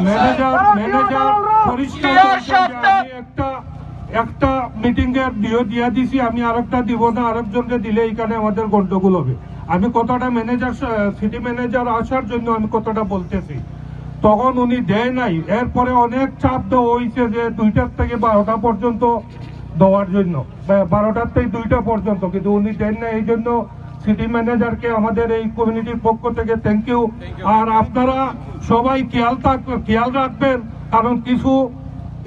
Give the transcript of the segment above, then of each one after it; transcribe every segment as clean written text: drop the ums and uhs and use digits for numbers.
Manager পরিষ্কার একটা meeting এর দিয়ে দিছি, আমি আরেকটা দিব না, আরেকজনকে দিলে এখানে আমাদের গন্ডগোল হবে। আমি কতটা ম্যানেজার সিটি ম্যানেজার আসার জন্য আমি কতটা বলতেছি, তখন উনি দেয় নাই। এরপরে অনেক চাপ দেওয়া হয়েছে যে 2টা থেকে 12টা পর্যন্ত দেওয়ার জন্য, 12টার থেকে 2টা পর্যন্ত, কিন্তু উনি দেন না। এই জন্য সিটি ম্যানেজারকে আমাদের এই কমিউনিটির পক্ষ থেকে থ্যাংক ইউ। আর আপনারা সবাই খেয়াল রাখবেন, কারণ কিছু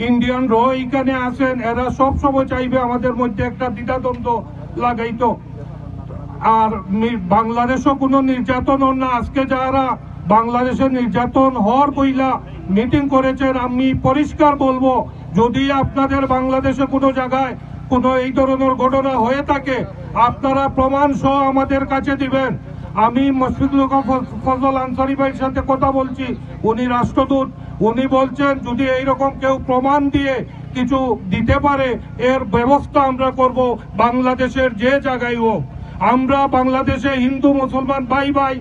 ইন্ডিয়ান র এখানে আসেন, এরা সব সময় চাইবে আমাদের মধ্যে একটা দ্বিধাদ্বন্দ্ব লাগাইতো। আর বাংলাদেশও কোনো নির্যাতন না। আজকে যারা বাংলাদেশে নির্যাতন হওয়ার বইলা মিটিং করেছেন, আমি পরিষ্কার বলবো, যদি আপনাদের বাংলাদেশে কোনো জায়গায় কোনো এই ধরনের ঘটনা হয়ে থাকে, আপনারা প্রমাণ সহ আমাদের কাছে দিবেন। আমি মুশফিকুল ফজল আনসারী ভাইয়ের সাথে কথা বলছি, উনি রাষ্ট্রদূত। উনি বলছেন যদি এইরকম কেউ প্রমাণ দিয়ে কিছু দিতে পারে, এর ব্যবস্থা আমরা করব বাংলাদেশের যে জায়গায় হোক। আমরা বাংলাদেশে হিন্দু মুসলমান ভাই ভাই,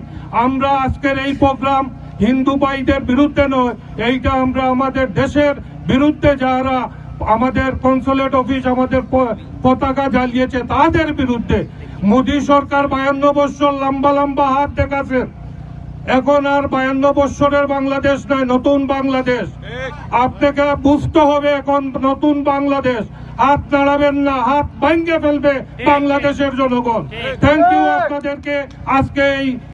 আমরা আজকের এই প্রোগ্রাম হিন্দু ভাইদের বিরুদ্ধে নয়, এইটা আমরা আমাদের দেশের বিরুদ্ধে, যারা আমাদের কনসুলেট অফিস আমাদের পতাকা জ্বালিয়েছে তাদের বিরুদ্ধে। মোদী সরকার 52 বছর লম্বা লম্বা হাত দেখাচ্ছে, এখন আর 52 বছরের বাংলাদেশ নয়, নতুন বাংলাদেশ। আপনাকে বুঝতে হবে এখন নতুন বাংলাদেশ। হাত নাড়াবেন না, হাত ভেঙে ফেলবে বাংলাদেশের জনগণ। থ্যাংক ইউ আপনাদেরকে আজকে এই